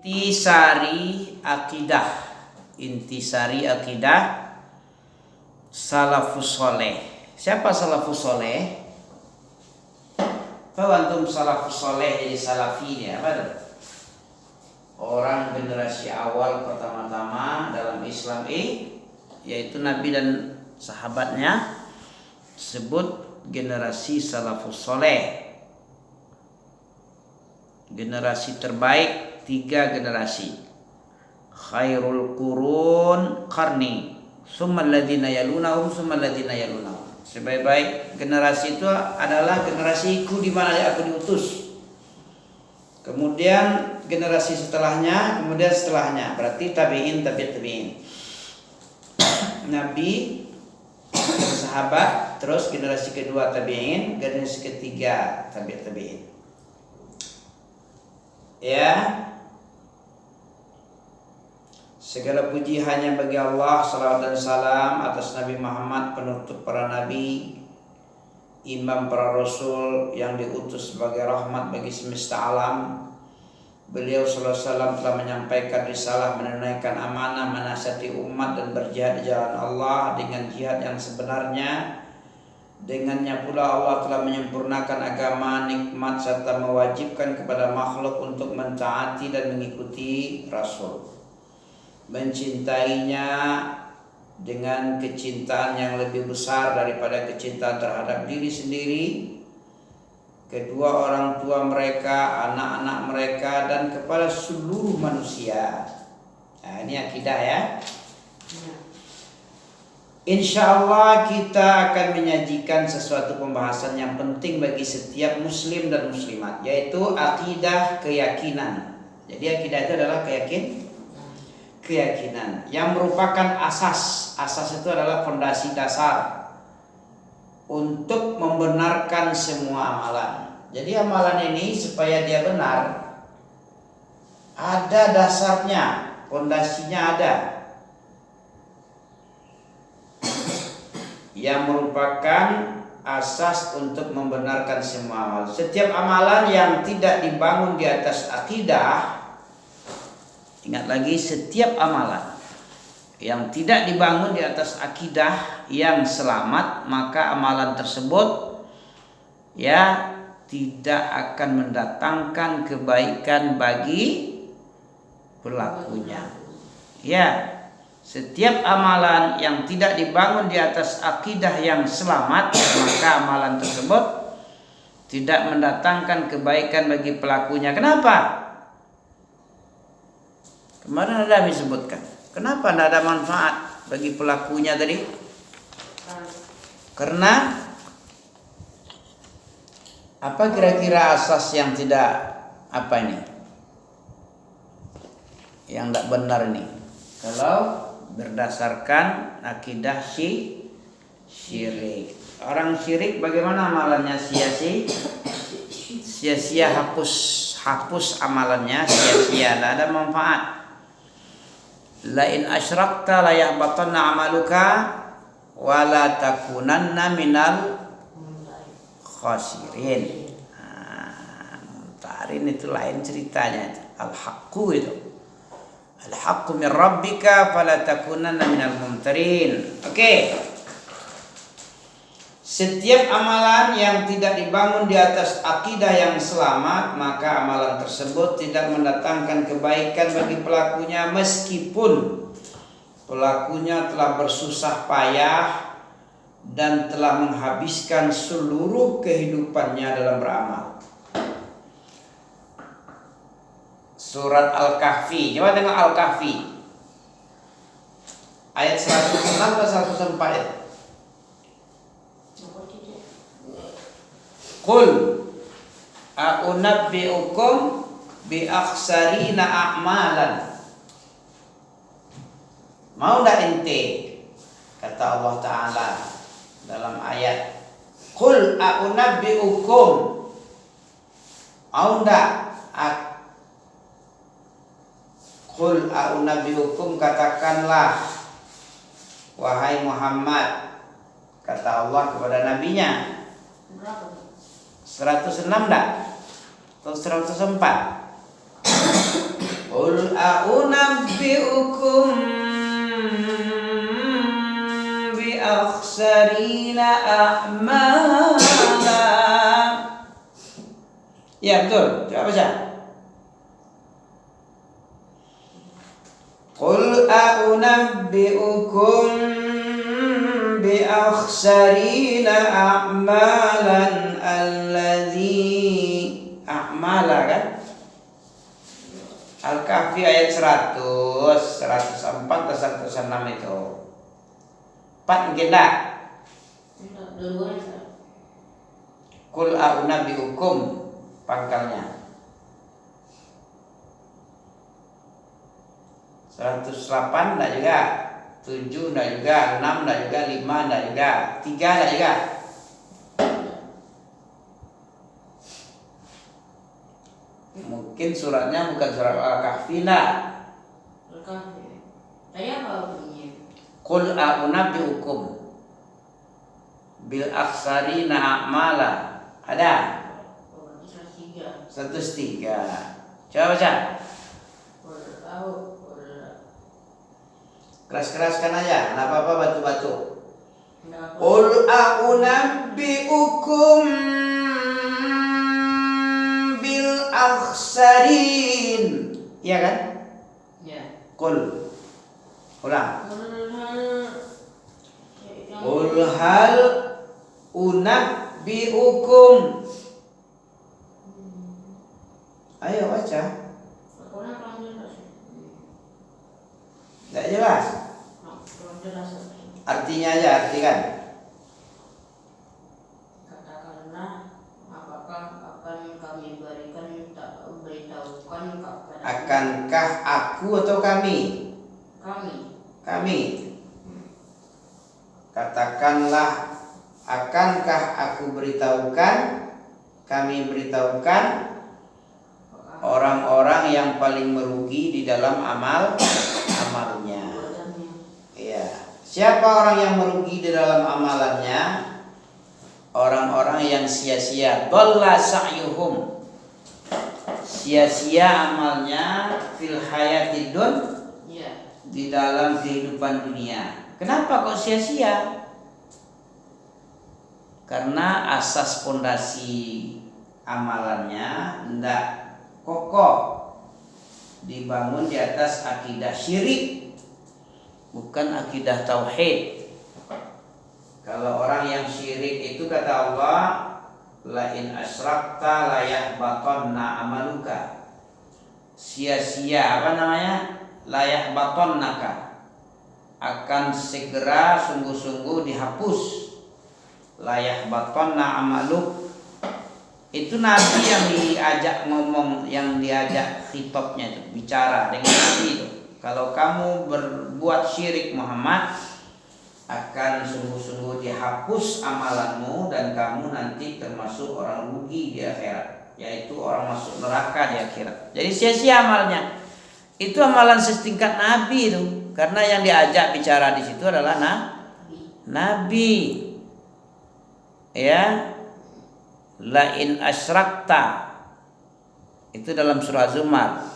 Intisari akidah salafus soleh. Siapa salafus soleh? Tahu antum salafus soleh jadi salafi ya, apa tuh? Orang generasi awal pertama-tama dalam Islam yaitu Nabi dan sahabatnya, disebut generasi salafus soleh. Generasi terbaik 3 generasi. Khairul qurun qarni, summal ladzina yalunahum, summal ladzina yalunahum. Sebaik-baik generasi itu adalah generasiku di mana aku diutus. Kemudian generasi setelahnya, kemudian setelahnya, berarti tabi'in, tabi'in. Nabi, sahabat, terus generasi kedua tabi'in, generasi ketiga tabi'in. Ya. Segala puji hanya bagi Allah, salawat dan salam atas Nabi Muhammad, penutup para nabi, imam para rasul yang diutus sebagai rahmat bagi semesta alam. Beliau sallallahu alaihi wasallam telah menyampaikan risalah, menunaikan amanah, menasihati umat dan berjihad di jalan Allah dengan jihad yang sebenarnya. Dengannya pula Allah telah menyempurnakan agama, nikmat serta mewajibkan kepada makhluk untuk mentaati dan mengikuti Rasul. Mencintainya dengan kecintaan yang lebih besar daripada kecintaan terhadap diri sendiri, kedua orang tua mereka, anak-anak mereka, dan kepada seluruh manusia. Nah, ini akidah ya. Insya Allah kita akan menyajikan sesuatu pembahasan yang penting bagi setiap muslim dan muslimat, yaitu akidah keyakinan. Jadi akidah itu adalah keyakinan yang merupakan asas. Asas itu adalah fondasi dasar untuk membenarkan semua amalan. Jadi amalan ini supaya dia benar ada dasarnya, fondasinya ada, yang merupakan asas untuk membenarkan semua amalan. Setiap amalan yang tidak dibangun di atas akidah, ingat lagi, setiap amalan yang tidak dibangun di atas akidah yang selamat, maka amalan tersebut ya tidak akan mendatangkan kebaikan bagi pelakunya. Ya, setiap amalan yang tidak dibangun di atas akidah yang selamat, maka amalan tersebut tidak mendatangkan kebaikan bagi pelakunya. Kenapa? Kemarin ada disebutkan. Kenapa tidak ada manfaat bagi pelakunya tadi? Karena apa kira-kira asas yang tidak yang tidak benar ini? Kalau berdasarkan akidah syirik. Orang syirik bagaimana amalannya? Sia-sia, hapus amalannya, sia-sia, tidak ada manfaat. La in asyrakta la yahbatanna amaluka wa la takunanna minal khasirin. Tarin itu lain ceritanya itu. Al-haqqu itu. Al-haqqu min rabbika fala takunanna minal mumtarin. Oke. Setiap amalan yang tidak dibangun di atas akidah yang selamat, maka amalan tersebut tidak mendatangkan kebaikan bagi pelakunya, meskipun pelakunya telah bersusah payah dan telah menghabiskan seluruh kehidupannya dalam beramal. Surat Al-Kahfi, coba tengok Al-Kahfi ayat 106 atau 104 ya. Qul a'unabbi'ukum bi akhsarina a'malan. Mau ndak ente, kata Allah Ta'ala dalam ayat, Qul a'unabbi'ukum, mau ndak? Qul a'unabbi'ukum, katakanlah wahai Muhammad, kata Allah kepada nabinya. 106 enggak? Atau 104? Qul a'unabbi'ukum bi akhsarina a'mala. Ya betul, coba baca. Qul a'unabbi'ukum bi akhsarina a'malan alladzi a'mala kan? Al-Kahfi ayat 100, 104 atau 106 itu. 4 mungkin tak? Qul a'unabbi'ukum pangkalnya 108 enggak juga, 7 enggak juga, 6 enggak juga, 5 enggak juga, 3 enggak juga. Mungkin suratnya bukan surat Al-Kahfi enggak? Al-Kahfi. Tadi apa bunyinya? Qul a'unabbi'ukum bil akhsarina a'mala. Ada? 103. Coba baca. Keras-keraskan aja, enggak apa-apa batu-batu. Qul a'unabbi'ukum bil akhsarin. Iya kan? Ya. Qul. Ulang. Qul hal unabbi'ukum. Ayo baca. Tidak jelas. Artinya aja, artikan. Katakanlah, apakah akan kami beritahukan kepada Akankah aku atau kami? Kami. Katakanlah, akankah aku beritahukan? Kami beritahukan orang-orang yang paling merugi di dalam amalnya. Iya. Siapa orang yang merugi di dalam amalannya? Orang-orang yang sia-sia. Dhalla sa'yuhum. Sia-sia amalnya fil hayatid di dalam kehidupan dunia. Kenapa kok sia-sia? Karena asas pondasi amalannya tidak kokoh, dibangun di atas akidah syirik, bukan akidah tauhid. Kalau orang yang syirik itu kata Allah, la in asyrakta la yahbatanna amaluka. Sia-sia apa namanya? La yahbatannaka. Akan segera sungguh-sungguh dihapus. La yahbatanna amaluk. Itu Nabi yang diajak ngomong, yang diajak khitabnya itu, bicara dengan Nabi itu. Kalau kamu berbuat syirik Muhammad, akan sungguh-sungguh dihapus amalanmu dan kamu nanti termasuk orang rugi di akhirat, yaitu orang masuk neraka di akhirat. Jadi sia-sia amalnya. Itu amalan setingkat Nabi itu, karena yang diajak bicara di situ adalah Nabi. Ya. La in asyrakta. Itu dalam surah Zumar.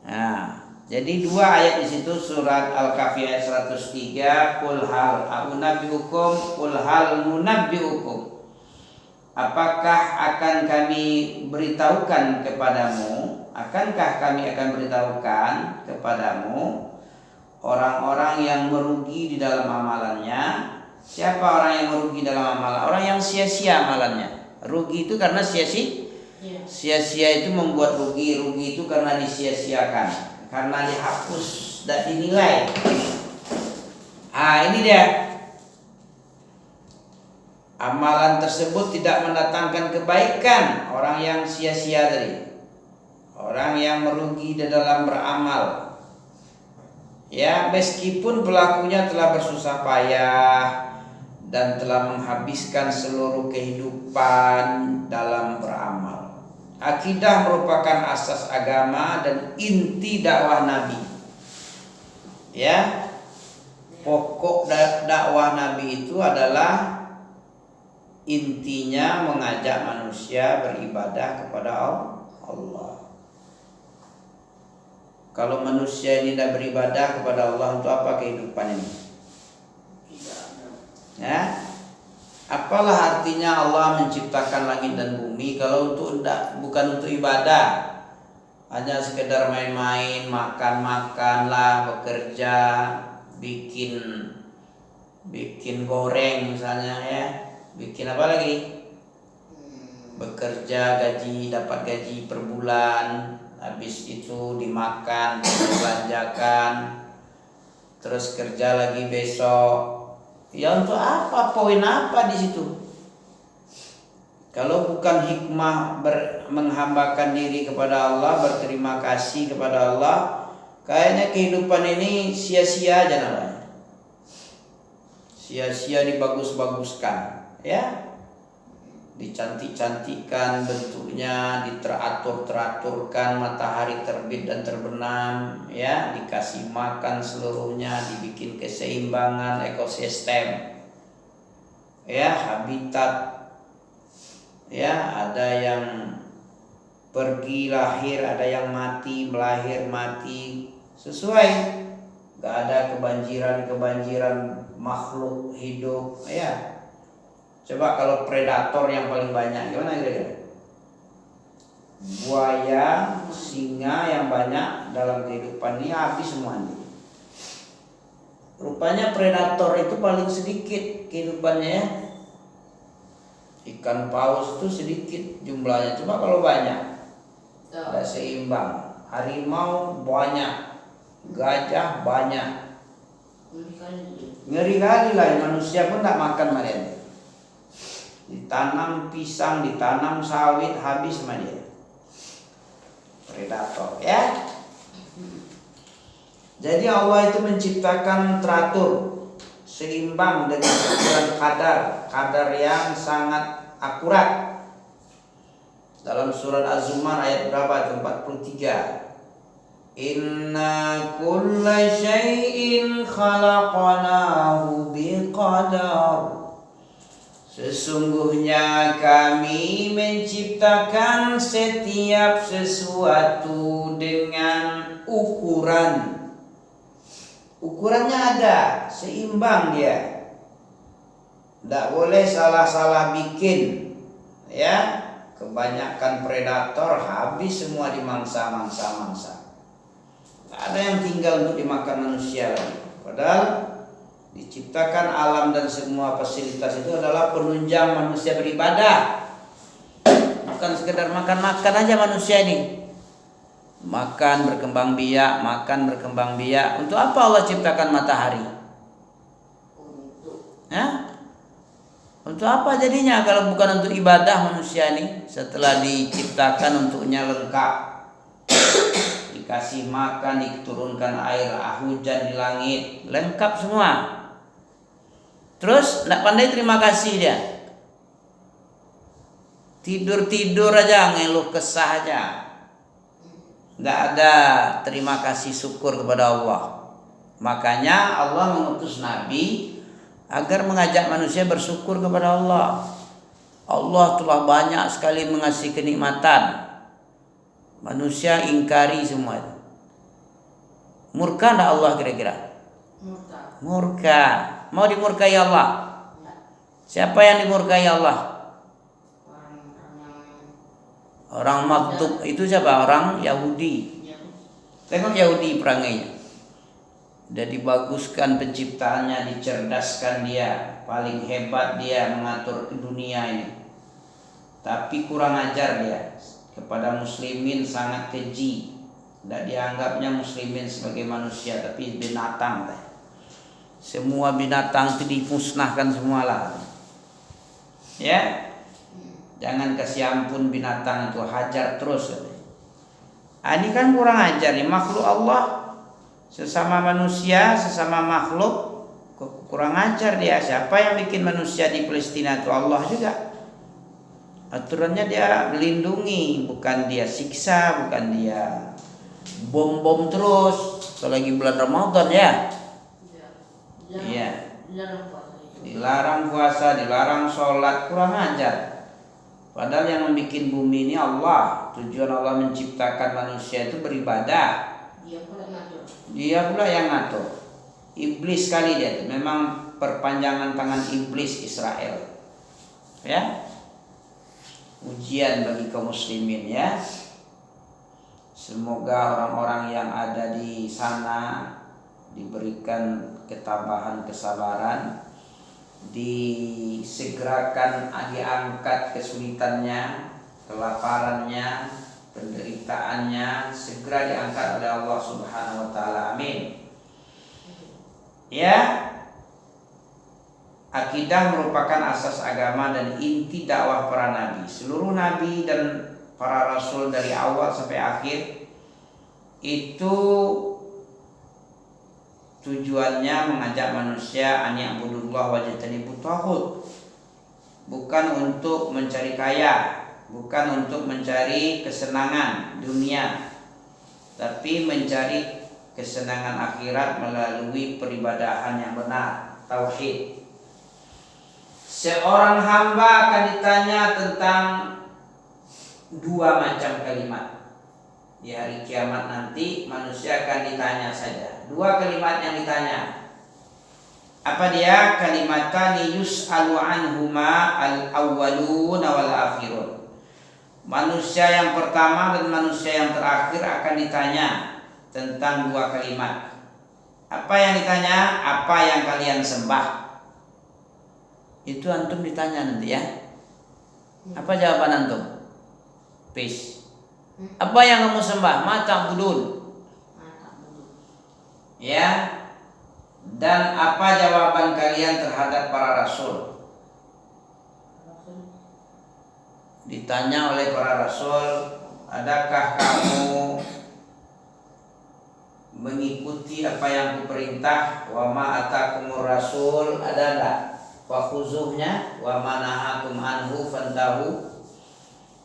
Nah, jadi dua ayat di situ, surat Al-Kahfi ayat 103, qul hal a'unabbi'ukum qul hal nunabbi'ukum. Apakah akan kami beritahukan kepadamu? Akankah kami akan beritahukan kepadamu orang-orang yang merugi di dalam amalannya? Siapa orang yang merugi dalam amalan? Orang yang sia-sia amalannya. Rugi itu karena sia-sia itu membuat rugi. Rugi itu karena disia-siakan, karena dihapus dan dinilai. Ini dia. Amalan tersebut tidak mendatangkan kebaikan. Orang yang sia-sia tadi, orang yang merugi di dalam beramal. Ya, meskipun pelakunya telah bersusah payah dan telah menghabiskan seluruh kehidupan dalam beramal. Akidah merupakan asas agama dan inti dakwah Nabi. Ya, pokok dakwah Nabi itu adalah intinya mengajak manusia beribadah kepada Allah. Kalau manusia ini tidak beribadah kepada Allah, untuk apa kehidupan ini? Tidak ada. Ya, apalah artinya Allah menciptakan langit dan bumi kalau bukan untuk ibadah, hanya sekedar main-main, makan-makan lah, bekerja, bikin goreng misalnya ya, bikin apa lagi? Bekerja dapat gaji per bulan, habis itu dimakan, dibelanjakan, terus kerja lagi besok. Ya untuk apa? Poin apa di situ? Kalau bukan hikmah menghambakan diri kepada Allah, berterima kasih kepada Allah, kayaknya kehidupan ini sia-sia aja namanya. Sia-sia dibagus-baguskan, ya. Dicantik-cantikkan bentuknya, diteratur-teraturkan, matahari terbit dan terbenam, ya, dikasih makan seluruhnya, dibikin keseimbangan ekosistem, ya, habitat, ya, ada yang pergi lahir, ada yang mati, melahir mati, sesuai, gak ada kebanjiran makhluk hidup, ya. Coba kalau predator yang paling banyak gimana kira-kira? Buaya, singa yang banyak dalam kehidupan ini habis semuanya. Rupanya predator itu paling sedikit kehidupannya ya. Ikan paus itu sedikit jumlahnya, cuma kalau banyak tidak seimbang. Harimau banyak, gajah banyak. Ngeri kali lah, manusia pun tak makan mereka. Ditanam pisang, ditanam sawit, habis sama dia. Predator, ya. Jadi Allah itu menciptakan teratur, seimbang dengan ukuran kadar yang sangat akurat. Dalam surat Az-Zumar ayat berapa? 43. Inna kulla syai'in khalaqnahu biqadar. Sesungguhnya kami menciptakan setiap sesuatu dengan ukuran. Ukurannya ada, seimbang dia. Tidak boleh salah-salah bikin. Ya, kebanyakan predator habis semua dimangsa-mangsa. Tidak ada yang tinggal untuk dimakan manusia lagi. Padahal diciptakan alam dan semua fasilitas itu adalah penunjang manusia beribadah. Bukan sekedar makan-makan aja manusia ini. Makan berkembang biak. Untuk apa Allah ciptakan matahari? Untuk apa jadinya kalau bukan untuk ibadah manusia ini? Setelah diciptakan untuknya lengkap, dikasih makan, diturunkan air hujan di langit, lengkap semua. Terus tidak pandai terima kasih dia. Tidur aja, ngeluh kesah aja. Tidak ada terima kasih syukur kepada Allah. Makanya Allah mengutus Nabi agar mengajak manusia bersyukur kepada Allah. Allah telah banyak sekali mengasih kenikmatan. Manusia ingkari semua itu. Murka tidak Allah kira-kira? Murka. Mau dimurkai Allah? Siapa yang dimurkai Allah? Orang Maghdub itu siapa? Orang Yahudi. Tengok Yahudi perangainya. Sudah dibaguskan penciptaannya, dicerdaskan dia, paling hebat dia mengatur dunia ini. Tapi kurang ajar dia kepada muslimin, sangat keji. Tidak dianggapnya muslimin sebagai manusia, tapi binatang. Semua binatang itu dimusnahkan semualah. Ya, jangan kasih ampun binatang itu, hajar terus. Ini kan kurang ajar nih, makhluk Allah sesama manusia, sesama makhluk kurang ajar dia. Siapa yang bikin manusia di Palestina itu? Allah juga. Aturannya dia melindungi, bukan dia siksa, bukan dia bom terus. Selagi bulan Ramadan ya. Iya. Dilarang puasa, dilarang sholat, kurang ajar. Padahal yang membuat bumi ini Allah. Tujuan Allah menciptakan manusia itu beribadah. Dia pula yang ngatur. Iblis sekali dia, memang perpanjangan tangan iblis Israel. Ya. Ujian bagi kaum muslimin ya. Semoga orang-orang yang ada di sana diberikan ketabahan, kesabaran, disegerakan, diangkat kesulitannya, kelaparannya, penderitaannya, segera diangkat oleh Allah Subhanahu wa taala. Amin. Ya. Akidah merupakan asas agama dan inti dakwah para nabi. Seluruh nabi dan para rasul dari awal sampai akhir itu tujuannya mengajak manusia an ya'budullah wa yajtanibut taghut. Bukan untuk mencari kaya, bukan untuk mencari kesenangan dunia, tapi mencari kesenangan akhirat melalui peribadahan yang benar, tauhid. Seorang hamba akan ditanya tentang dua macam kalimat. Di hari kiamat nanti manusia akan ditanya saja. Dua kalimat yang ditanya. Apa dia? Kalimatani yus'alu anhuma al-awwalun wal akhirun. Manusia yang pertama dan manusia yang terakhir akan ditanya tentang dua kalimat. Apa yang ditanya? Apa yang kalian sembah? Itu antum ditanya nanti ya. Apa jawaban antum? Peace. Apa yang kamu sembah? Mata budun. Ya. Dan apa jawaban kalian terhadap para rasul? Ditanya oleh para rasul, adakah kamu mengikuti apa yang kuperintah? Wa ma atakumur rasul, ada enggak? Wa khuzuhnya wa ma nahakum anhu fantahu.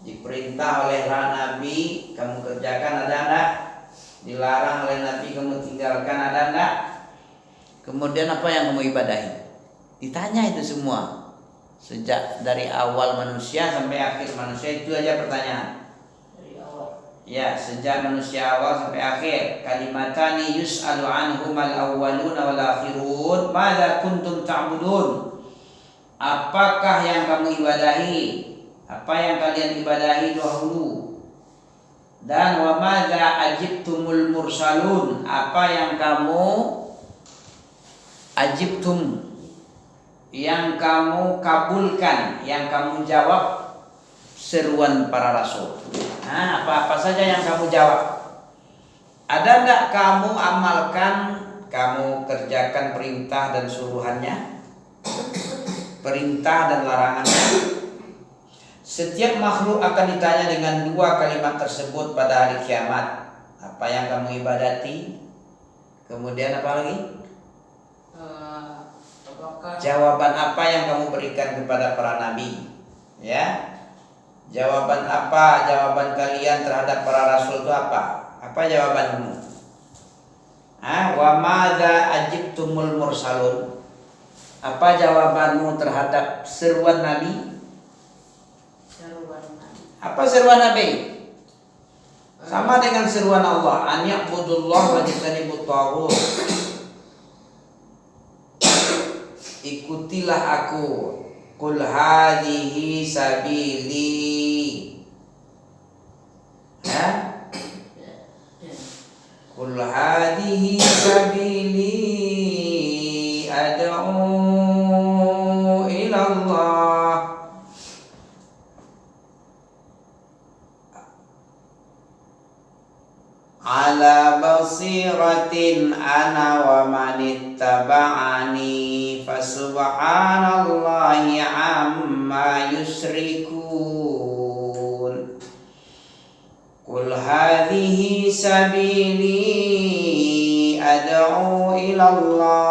Diperintah oleh Nabi kamu kerjakan, ada enggak? Dilarang oleh Nabi kamu tinggalkan, ada enggak? Kemudian apa yang kamu ibadahi? Ditanya itu semua. Sejak dari awal manusia sampai akhir manusia, itu aja pertanyaan. Dari awal. Ya, sejak manusia awal sampai akhir. Kalimatani yus'alu anhumal awwalun wal akhirun. Madza kuntum ta'budun? Apakah yang kamu ibadahi? Apa yang kalian ibadahi dahulu? Dan wa madza ajibtumul mursalun? Apa yang kamu ajibtum, yang kamu kabulkan, yang kamu jawab seruan para rasul? Nah, apa-apa saja yang kamu jawab. Ada enggak kamu amalkan, kamu kerjakan perintah dan suruhannya, perintah dan larangannya? Setiap makhluk akan ditanya dengan dua kalimat tersebut pada hari kiamat. Apa yang kamu ibadati? Kemudian apa lagi? Jawaban apa yang kamu berikan kepada para nabi? Ya. Jawaban apa? Jawaban kalian terhadap para rasul itu apa? Apa jawabanmu? Wa madza ajibtumul mursalun? Apa jawabanmu terhadap seruan nabi? Apa seruan nabi? Sama dengan seruan Allah, an ya'budullah wa yajtanibut taghut. Ikutilah aku. Qul hadhihi sabili. Ya? Qul hadhihi sabili ad'u ila Allah. Ala basiratin ana wa manittaba'ani fasubhanallahi amma yusrikun. Qul hadhihi sabili ad'u ila Allah